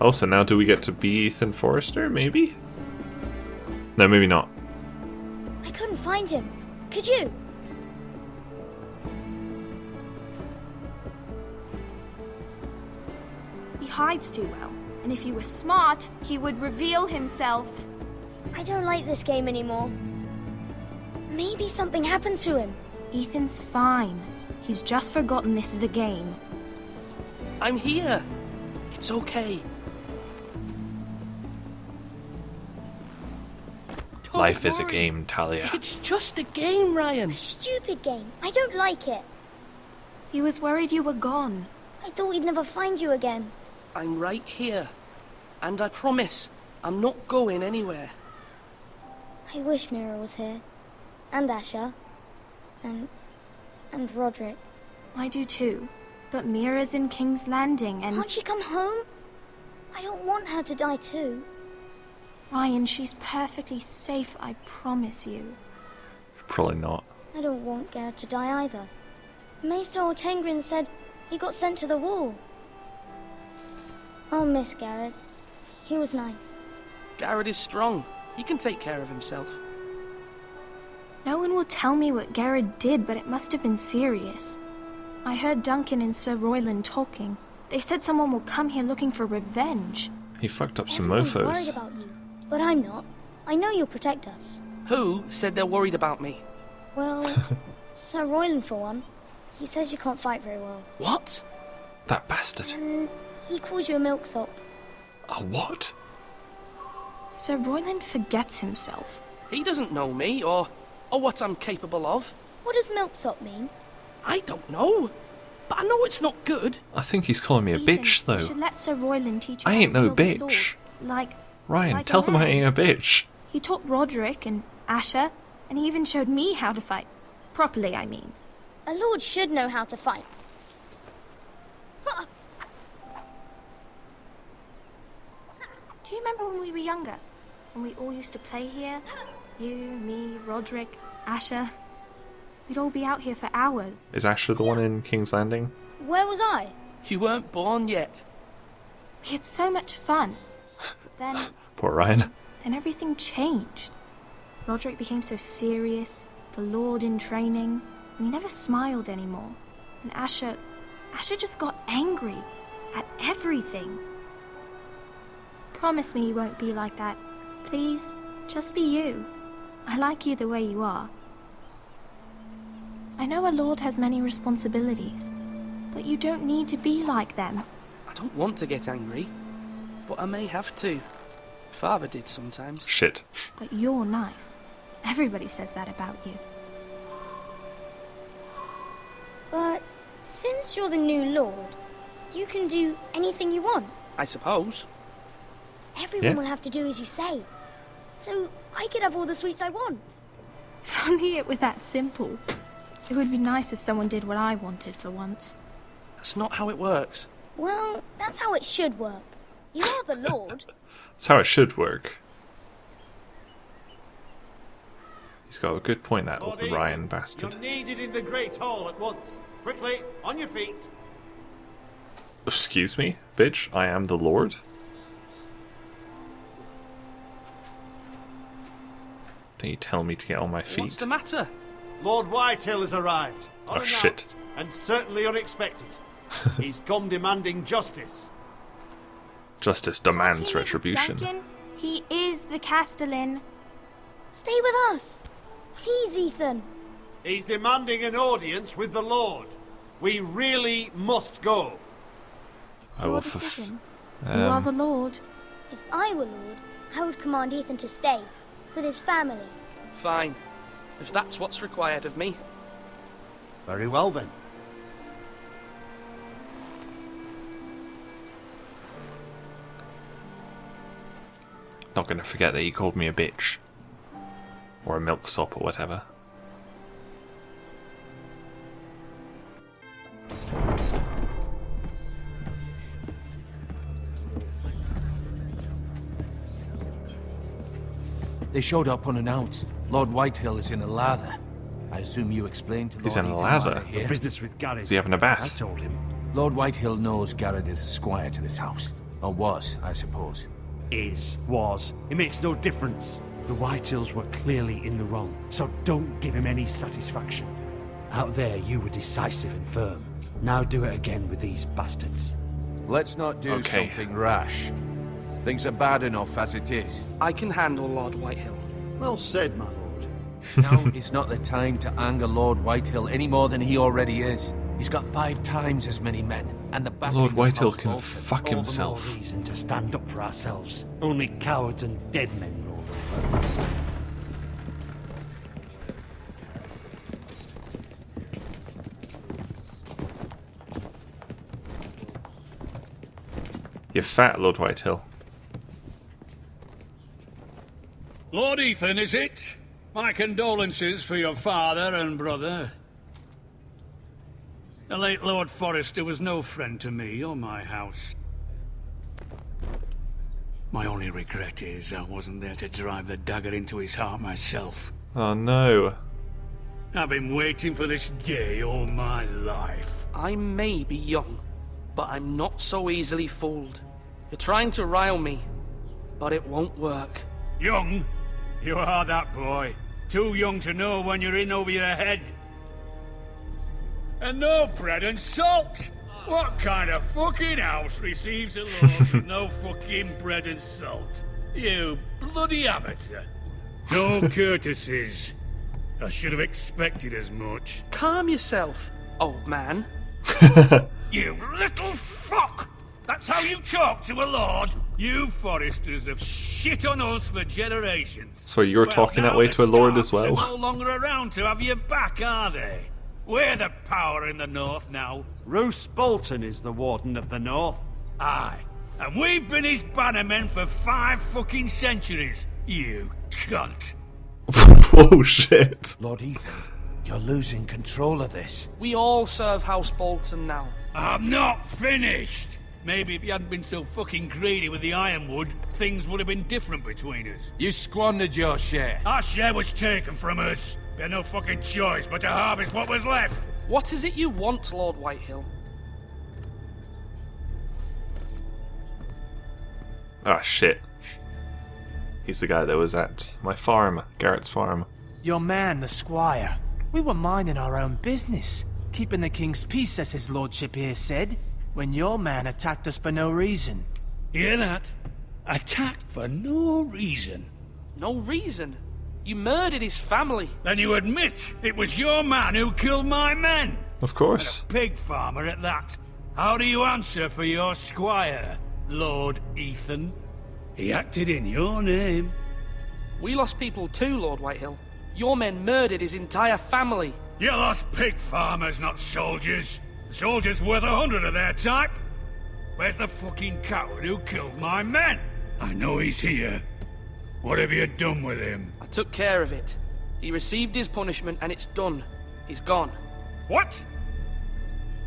Oh, so now do we get to be Ethan Forrester, maybe? No, maybe not. I couldn't find him. Could you? He hides too well, and if he were smart, he would reveal himself. I don't like this game anymore. Maybe something happened to him. Ethan's fine. He's just forgotten this is a game. I'm here. It's okay. Don't Life is a worry. game, Talia. It's just a game, Ryan. Stupid game. I don't like it. He was worried you were gone. I thought we'd never find you again. I'm right here. And I promise, I'm not going anywhere. I wish Mira was here. And Asher. And Roderick. I do too. But Mira's in King's Landing and... Can't she come home? I don't want her to die too. Ryan, she's perfectly safe, I promise you. Probably not. I don't want Garrett to die either. Maester Ortengrin said he got sent to the wall. I'll miss Garrett. He was nice. Garrett is strong. He can take care of himself. No one will tell me what Garrett did, but it must have been serious. I heard Duncan and Sir Royland talking. They said someone will come here looking for revenge. He fucked up some Everyone's mofos. worried about you, but I'm not. I know you'll protect us. Who said they're worried about me? Well, Sir Royland for one. He says you can't fight very well. What? That bastard. And he calls you a milksop. A what? Sir Royland forgets himself. He doesn't know me or what I'm capable of. What does milksop mean? I don't know. But I know it's not good. I think he's calling me a Ethan, bitch, You though. should let Sir Royland teach you I how ain't to no wield the sword. bitch. Like Ryan, like tell a him I man. ain't a bitch. He taught Roderick and Asher, and he even showed me how to fight. Properly, I mean. A lord should know how to fight. Do you remember when we were younger? When we all used to play here? You, me, Roderick, Asher. We'd all be out here for hours. Is Asher the one in King's Landing? Where was I? You weren't born yet. We had so much fun. But then Poor Ryan. everything changed. Roderick became so serious, the Lord in training, and he never smiled anymore. And Asher just got angry at everything. Promise me you won't be like that. Please, just be you. I like you the way you are. I know a lord has many responsibilities, but you don't need to be like them. I don't want to get angry, but I may have to. Father did sometimes. Shit. But you're nice. Everybody says that about you. But since you're the new lord, you can do anything you want. I suppose. Everyone Yeah. will have to do as you say. So I could have all the sweets I want. If only it were that simple. It would be nice if someone did what I wanted for once. That's not how it works. Well, that's how it should work. You are the lord. That's how it should work. He's got a good point, that Lord Ryan Ethan, bastard. You're needed in the Great Hall at once. Quickly, on your feet. Excuse me, bitch, I am the Lord? Don't you tell me to get on my feet? What's the matter? Lord Whitehill has arrived. Oh, shit. Unannounced and certainly unexpected. He's come demanding justice. Justice demands retribution. Duncan, he is the Castellan. Stay with us. Please, Ethan. He's demanding an audience with the Lord. We really must go. It's I your will decision. You are the Lord. If I were lord, I would command Ethan to stay with his family. Fine. If that's what's required of me. Very well then. Not gonna forget that he called me a bitch. Or a milksop or whatever. They showed up unannounced. Lord Whitehill is in a lather. I assume you explained to Lord He's in a Ethan lather? why they're here. Business with Garrett. Is he having a I bath? told him. Lord Whitehill knows Garrett is a squire to this house. Or was, I suppose. Was. It makes no difference. The Whitehills were clearly in the wrong, so don't give him any satisfaction. Out there, you were decisive and firm. Now do it again with these bastards. Let's not do Okay. something rash. Things are bad enough as it is. I can handle Lord Whitehill. Well said, my lord. Now is not the time to anger Lord Whitehill any more than he already is. He's got 5 times as many men, and the backing Lord of Whitehill House can Bolton. fuck All the more himself. reason to stand up for ourselves. Only cowards and dead men roll over. You're fat, Lord Whitehill. Lord Ethan, is it? My condolences for your father and brother. The late Lord Forrester was no friend to me or my house. My only regret is I wasn't there to drive the dagger into his heart myself. Oh no. I've been waiting for this day all my life. I may be young, but I'm not so easily fooled. You're trying to rile me, but it won't work. Young? You are that boy. Too young to know when you're in over your head. And no bread and salt! What kind of fucking house receives a lord with no fucking bread and salt? You bloody amateur. No courtesies. I should have expected as much. Calm yourself, old man. You little fuck! That's how you talk to a lord? You Foresters have shit on us for generations. So you're Well, talking that now way the to a lord as Starks well? are no longer around to have you back, are they? We're the power in the north now. Roose Bolton is the Warden of the North. Aye. And we've been his bannermen for 5 fucking centuries, you cunt. Oh shit. Lord Ethan, you're losing control of this. We all serve House Bolton now. I'm not finished. Maybe if you hadn't been so fucking greedy with the ironwood, things would have been different between us. You squandered your share. Our share was taken from us. We had no fucking choice but to harvest what was left. What is it you want, Lord Whitehill? Ah shit. He's the guy that was at my farm, Garrett's farm. Your man, the squire. We were minding our own business, keeping the king's peace, as his lordship here said, when your man attacked us for no reason. Hear that? Attacked for no reason. No reason. You murdered his family. Then you admit it was your man who killed my men. Of course. Pig farmer at that. How do you answer for your squire, Lord Ethan? He acted in your name. We lost people too, Lord Whitehill. Your men murdered his entire family. You lost pig farmers, not soldiers. Soldiers worth 100 of their type. Where's the fucking coward who killed my men? I know he's here. What have you done with him? I took care of it. He received his punishment and it's done. He's gone. What?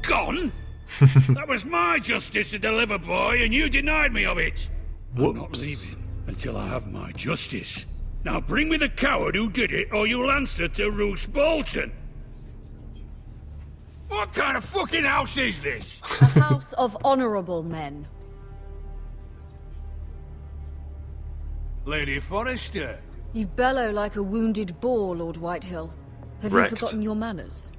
Gone? That was my justice to deliver, boy, and you denied me of it. I'm not Whoops. leaving until I have my justice. Now bring me the coward who did it, or you'll answer to Roose Bolton. What kind of fucking house is this? A house of honorable men. Lady Forrester. You bellow like a wounded boar, Lord Whitehill. Have Wrecked. you forgotten your manners?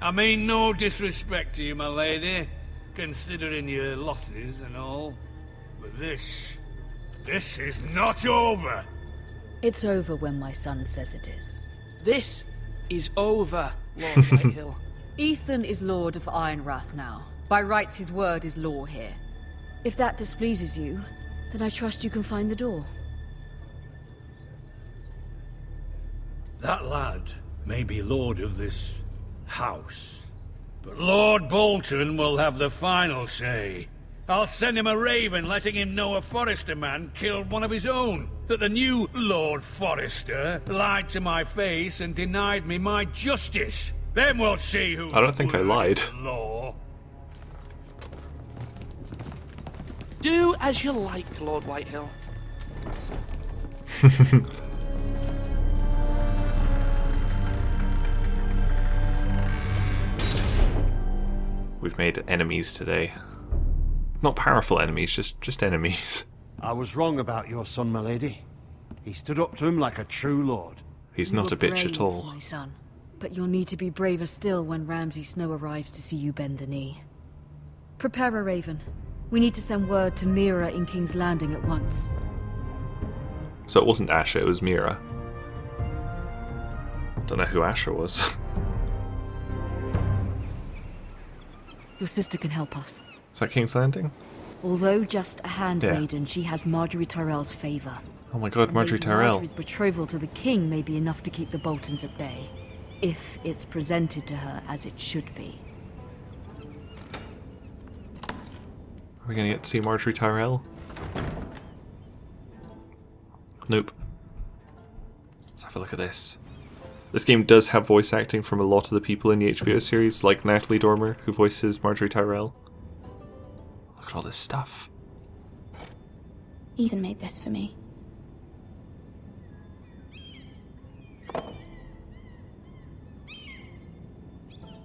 I mean no disrespect to you, my lady, considering your losses and all. But this is not over. It's over when my son says it is. This is over, Lord Whitehill. Ethan is Lord of Ironrath now. By rights, his word is law here. If that displeases you, then I trust you can find the door. That lad may be lord of this house, but Lord Bolton will have the final say. I'll send him a raven letting him know a Forrester man killed one of his own. That the new Lord Forrester lied to my face and denied me my justice. Then we'll see who. I don't think I lied. Law. Do as you like, Lord Whitehill. We've made enemies today. Not powerful enemies, just enemies. I was wrong about your son, my lady. He stood up to him like a true lord. He's You not were a bitch brave, at all. my son. But you'll need to be braver still when Ramsay Snow arrives to see you bend the knee. Prepare a raven. We need to send word to Mira in King's Landing at once. So it wasn't Asher, it was Mira. Don't know who Asher was. Your sister can help us. Is that King's Landing? Although just a handmaiden, Yeah. she has Marjorie Tyrell's favour. Oh my god, And Marjorie Lady Tyrell. Marjorie's betrothal to the king may be enough to keep the Boltons at bay, if it's presented to her as it should be. Are we gonna get to see Marjorie Tyrell? Nope. Let's have a look at this. This game does have voice acting from a lot of the people in the HBO series, like Natalie Dormer, who voices Marjorie Tyrell. Look at all this stuff. Ethan made this for me.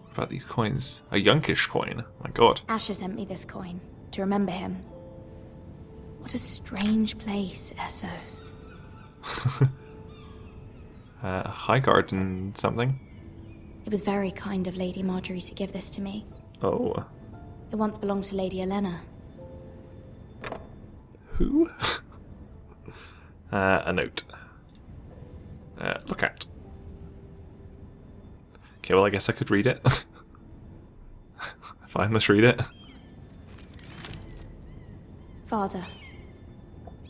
What about these coins? A Yunkish coin. Oh my god. Asher sent me this coin to remember him. What a strange place, Essos. High garden something. It was very kind of Lady Marjorie to give this to me. Oh. It once belonged to Lady Elena. Who? A note. Look at. Okay, well I guess I could read it. Fine, let's read it. Father,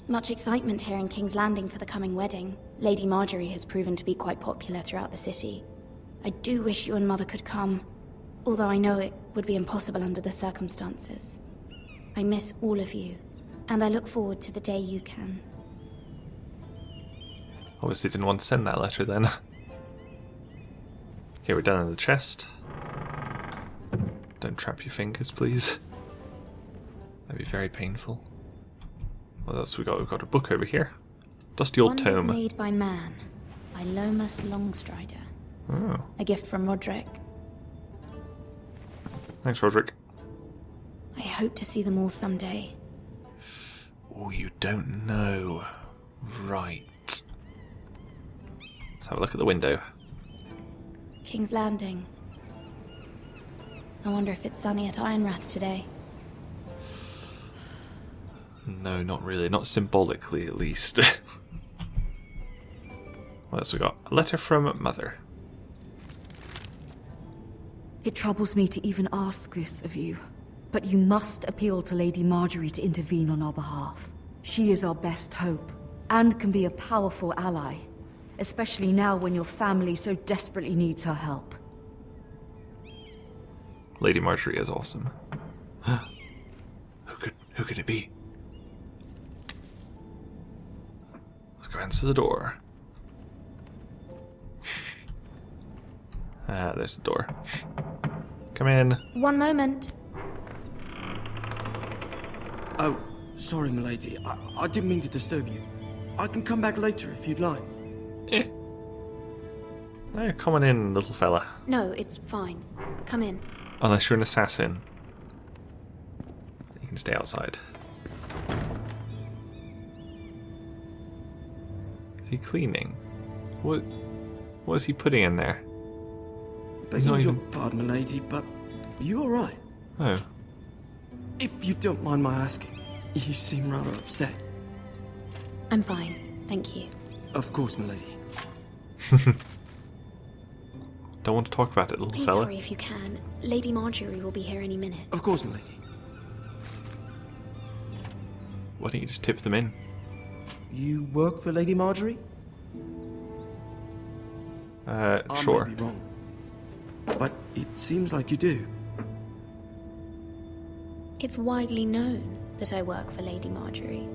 much excitement here in King's Landing for the coming wedding. Lady Marjorie has proven to be quite popular throughout the city. I do wish you and Mother could come, although I know it would be impossible under the circumstances. I miss all of you, and I look forward to the day you can. Obviously didn't want to send that letter then. Okay, we're done in the chest. Don't trap your fingers, please. That'd be very painful. What else we got? We've got a book over here. Dusty old Wonders tome. Made by Man, by Lomas Longstrider. Oh, A gift from Roderick. thanks, Roderick. I hope to see them all someday. Oh, you don't know. Right. Let's have a look at the window. King's Landing. I wonder if it's sunny at Ironrath today. No, not really. Not symbolically, at least. What else we got? A letter from Mother. It troubles me to even ask this of you, but you must appeal to Lady Marjorie to intervene on our behalf. She is our best hope, and can be a powerful ally, especially now when your family so desperately needs her help. Lady Marjorie is awesome. Who could it be? Let's go answer the door. There's the door. Come in. One moment. Oh, sorry, milady. I didn't mean to disturb you. I can come back later if you'd like. Come on in, little fella. No, it's fine. Come in. Unless you're an assassin. You can stay outside. Is he cleaning? What is he putting in there? Begging your pardon, milady, but you alright? Oh. If you don't mind my asking, you seem rather upset. I'm fine, thank you. Of course, milady. Don't want to talk about it, little Please fella. hurry if you can. Lady Marjorie will be here any minute. Of course, milady. Why don't you just tip them in? You work for Lady Marjorie? Sure. I may be wrong, but it seems like you do. It's widely known that I work for Lady Marjorie.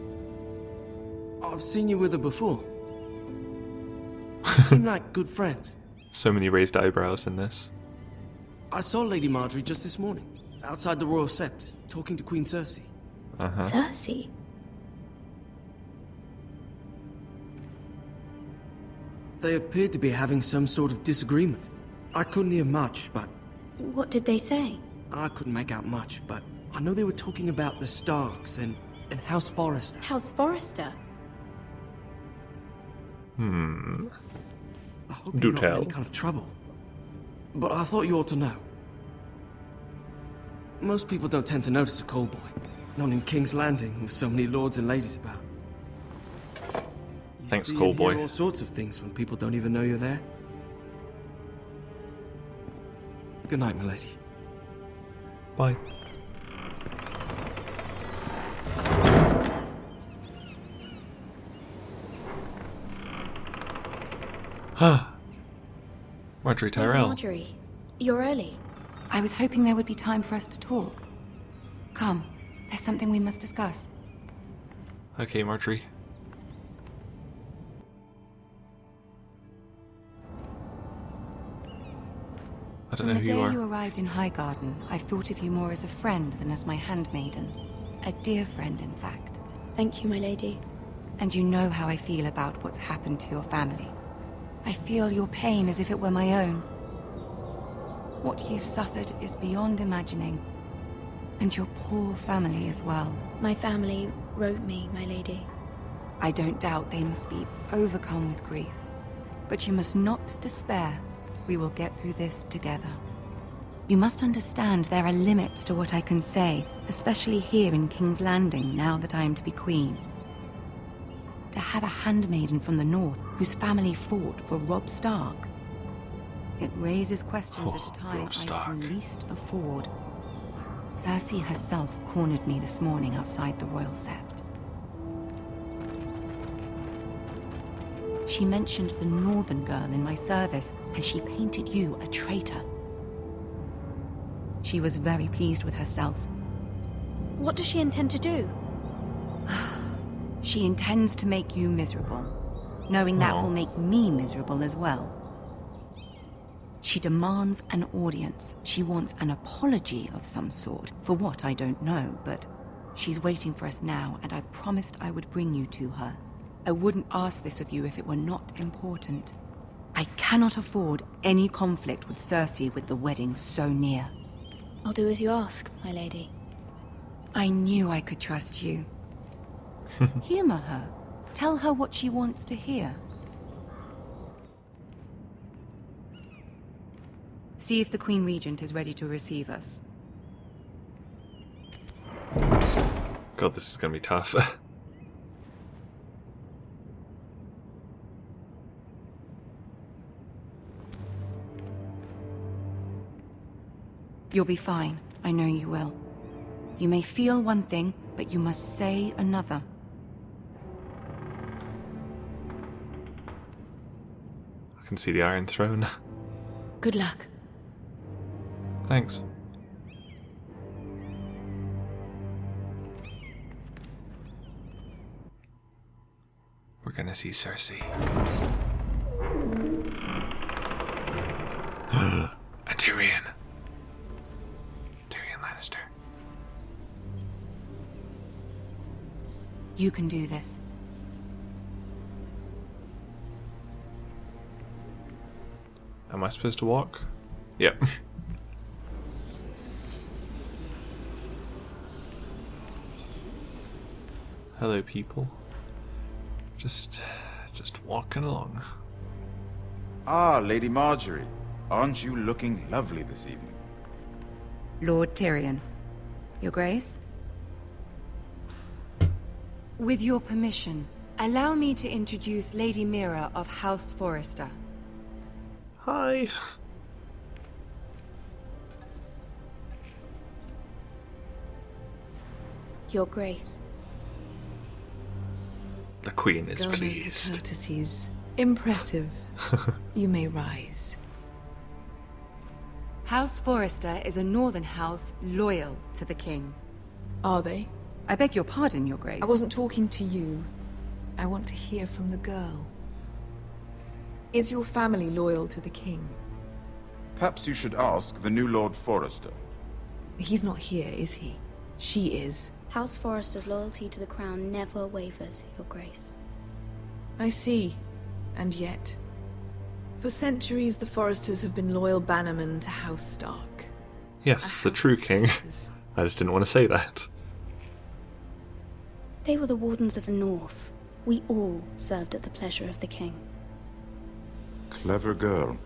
I've seen you with her before. You seem like good friends. So many raised eyebrows in this. I saw Lady Marjorie just this morning, outside the Royal Sept, talking to Queen Cersei. Uh-huh. Cersei? They appeared to be having some sort of disagreement. I couldn't hear much, but What did they say? I couldn't make out much, but I know they were talking about the Starks and House Forrester. House Forrester? Hmm. I hope Do you're not in tell. any kind of trouble. But I thought you ought to know. Most people don't tend to notice a call boy. Not in King's Landing with so many lords and ladies about. You Thanks, see call and hear boy. all sorts of things when people don't even know you're there. Good night, milady. Bye. Marjorie Lady Tyrell. Marjorie, you're early. I was hoping there would be time for us to talk. Come, there's something we must discuss. Okay, Marjorie. I don't know From who the you day are. you arrived in Highgarden, I've thought of you more as a friend than as my handmaiden. A dear friend, in fact. Thank you, my lady. And you know how I feel about what's happened to your family. I feel your pain as if it were my own. What you've suffered is beyond imagining. And your poor family as well. My family wrote me, my lady. I don't doubt they must be overcome with grief. But you must not despair. We will get through this together. You must understand there are limits to what I can say, especially here in King's Landing, now that I am to be queen. To have a handmaiden from the north whose family fought for Robb Stark. It raises questions at a time Robb I Stark. can least afford. Cersei herself cornered me this morning outside the Royal Sept. She mentioned the northern girl in my service, and she painted you a traitor. She was very pleased with herself. What does she intend to do? She intends to make you miserable, knowing that will make me miserable as well. She demands an audience. She wants an apology of some sort, for what I don't know, but she's waiting for us now, and I promised I would bring you to her. I wouldn't ask this of you if it were not important. I cannot afford any conflict with Cersei with the wedding so near. I'll do as you ask, my lady. I knew I could trust you. Humor her. Tell her what she wants to hear. See if the Queen Regent is ready to receive us. God, this is gonna be tough. You'll be fine. I know you will. You may feel one thing, but you must say another. I can see the Iron Throne. Good luck. Thanks. We're gonna see Cersei. A Tyrion. Tyrion Lannister. You can do this. Am I supposed to walk? Yep. Hello, people. Just walking along. Ah, Lady Marjorie. Aren't you looking lovely this evening? Lord Tyrion. Your Grace? With your permission, allow me to introduce Lady Mira of House Forrester. Hi. Your Grace. The Queen is Girl knows her pleased. courtesies. Impressive. You may rise. House Forrester is a northern house loyal to the king. Are they? I beg your pardon, Your Grace. I wasn't talking to you. I want to hear from the girl. Is your family loyal to the king? Perhaps you should ask the new Lord Forrester. He's not here, is he? She is. House Forrester's loyalty to the crown never wavers, Your Grace. I see. And yet... For centuries, the Forresters have been loyal bannermen to House Stark. Yes, A the house true of king. traitors. I just didn't want to say that. They were the Wardens of the North. We all served at the pleasure of the king. Clever girl.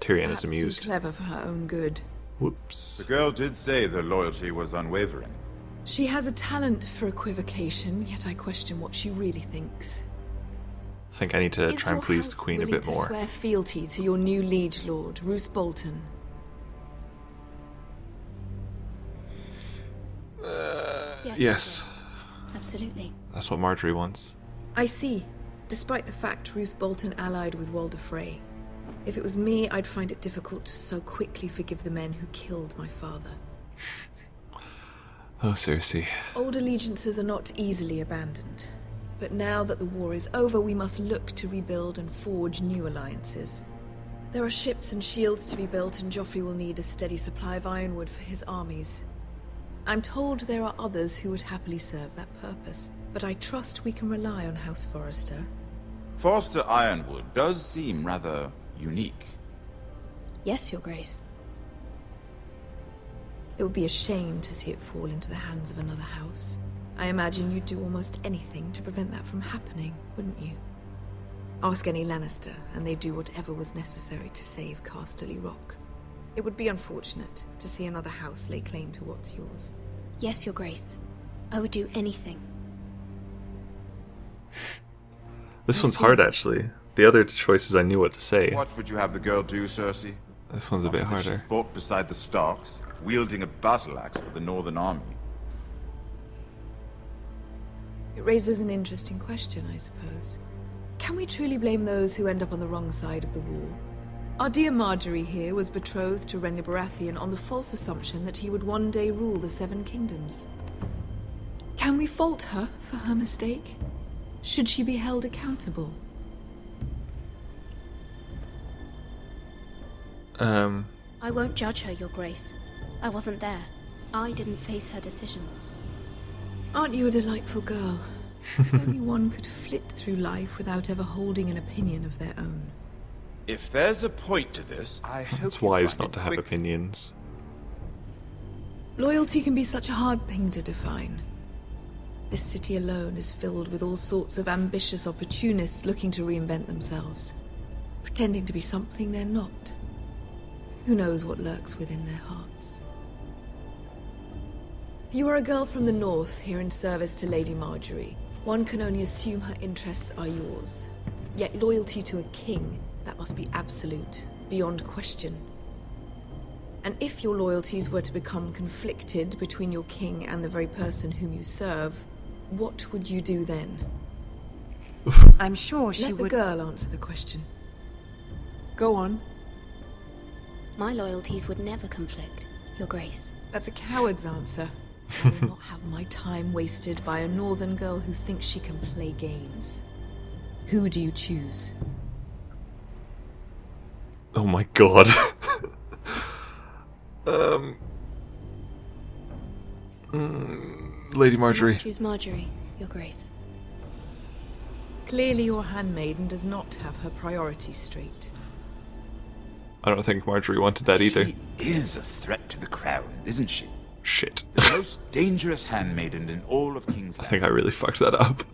Tyrion Perhaps is amused. too clever for her own good. Whoops. The girl did say their loyalty was unwavering. She has a talent for equivocation, yet I question what she really thinks. I think I need to Is try and your please the house queen a willing bit to more. swear fealty to your new liege lord, Roose Bolton? Yes. Absolutely. That's what Marjorie wants. I see. Despite the fact Roose Bolton allied with Walder Frey. If it was me, I'd find it difficult to so quickly forgive the men who killed my father. Oh, Cersei. Old allegiances are not easily abandoned. But now that the war is over, we must look to rebuild and forge new alliances. There are ships and shields to be built, and Joffrey will need a steady supply of ironwood for his armies. I'm told there are others who would happily serve that purpose, but I trust we can rely on House Forrester. Forster Ironwood does seem rather unique. Yes, Your Grace. It would be a shame to see it fall into the hands of another house. I imagine you'd do almost anything to prevent that from happening, wouldn't you? Ask any Lannister, and they'd do whatever was necessary to save Casterly Rock. It would be unfortunate to see another house lay claim to what's yours. Yes, Your Grace. I would do anything. This one's hard, actually. The other choices I knew what to say. What would you have the girl do, Cersei? This one's a bit As if she harder. fought beside the Starks, wielding a battle axe for the Northern Army. It raises an interesting question, I suppose. Can we truly blame those who end up on the wrong side of the war? Our dear Marjorie here was betrothed to Renly Baratheon on the false assumption that he would one day rule the Seven Kingdoms. Can we fault her for her mistake? Should she be held accountable? I won't judge her, Your Grace. I wasn't there. I didn't face her decisions. Aren't you a delightful girl? If only one could flit through life without ever holding an opinion of their own. If there's a point to this, I hope It's you wise find not it to have quick. opinions. Loyalty can be such a hard thing to define. This city alone is filled with all sorts of ambitious opportunists looking to reinvent themselves, pretending to be something they're not. Who knows what lurks within their hearts? You are a girl from the north, here in service to Lady Marjorie. One can only assume her interests are yours. Yet loyalty to a king, that must be absolute, beyond question. And if your loyalties were to become conflicted between your king and the very person whom you serve, what would you do then? I'm sure she Let the would... girl answer the question. Go on. My loyalties would never conflict, Your Grace. That's a coward's answer. I will not have my time wasted by a northern girl who thinks she can play games. Who do you choose? Oh my god. Lady I Marjorie. must choose Marjorie, Your Grace. Clearly your handmaiden does not have her priorities straight. I don't think Marjorie wanted that either. She is a threat to the crown, isn't she? Shit. The most dangerous handmaiden in all of King's I Landing. think I really fucked that up.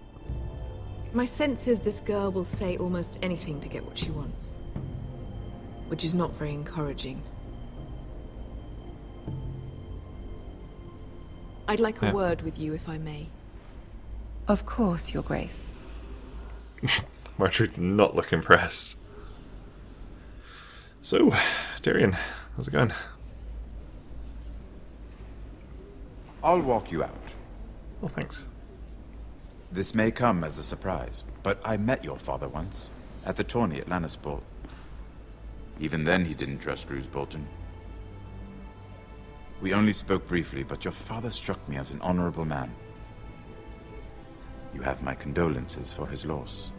My sense is this girl will say almost anything to get what she wants. Which is not very encouraging. I'd like a word with you, if I may. Of course, Your Grace. Marjorie did not look impressed. So, Tyrion, how's it going? I'll walk you out. Oh, thanks. This may come as a surprise, but I met your father once, at the tourney at Lannisport. Even then he didn't trust Roose Bolton. We only spoke briefly, but your father struck me as an honorable man. You have my condolences for his loss.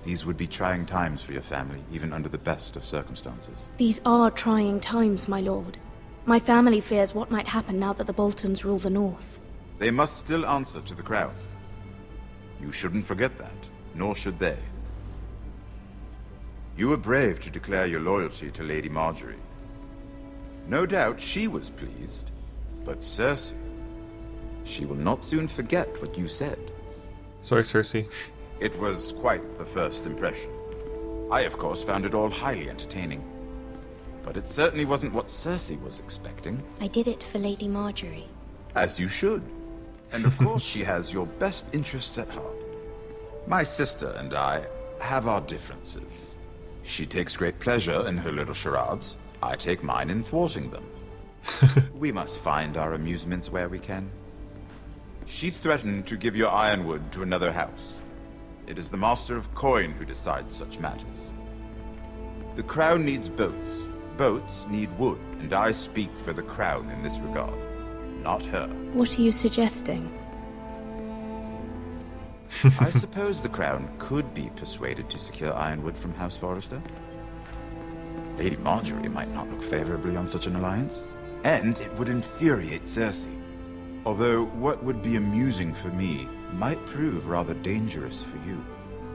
These would be trying times for your family, even under the best of circumstances. These are trying times, my lord. My family fears what might happen now that the Boltons rule the north. They must still answer to the crown. You shouldn't forget that, nor should they. You were brave to declare your loyalty to Lady Marjorie. No doubt she was pleased. But Cersei, she will not soon forget what you said. Sorry, Cersei. It was quite the first impression. I, of course, found it all highly entertaining. But it certainly wasn't what Cersei was expecting. I did it for Lady Marjorie. As you should. And of course she has your best interests at heart. My sister and I have our differences. She takes great pleasure in her little charades. I take mine in thwarting them. We must find our amusements where we can. She threatened to give your ironwood to another house. It is the Master of Coin who decides such matters. The crown needs boats. Boats need wood, and I speak for the crown in this regard, not her. What are you suggesting? I suppose the crown could be persuaded to secure ironwood from House Forrester. Lady Marjorie might not look favorably on such an alliance, and it would infuriate Cersei. Although what would be amusing for me might prove rather dangerous for you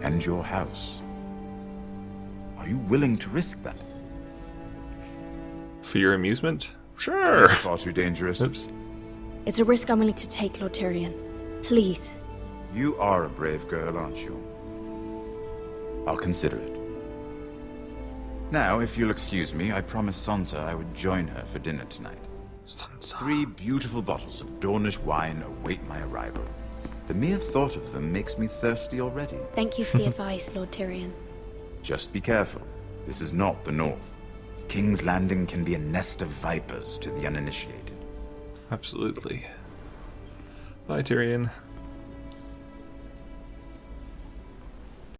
and your house. Are you willing to risk that? For your amusement? Sure. Far too dangerous. Oops. It's a risk I'm willing to take, Lord Tyrion. Please. You are a brave girl, aren't you? I'll consider it. Now, if you'll excuse me, I promised Sansa I would join her for dinner tonight. Sansa. 3 beautiful bottles of Dornish wine await my arrival. The mere thought of them makes me thirsty already. Thank you for the advice, Lord Tyrion. Just be careful. This is not the North. King's Landing can be a nest of vipers to the uninitiated. Absolutely. Bye, Tyrion.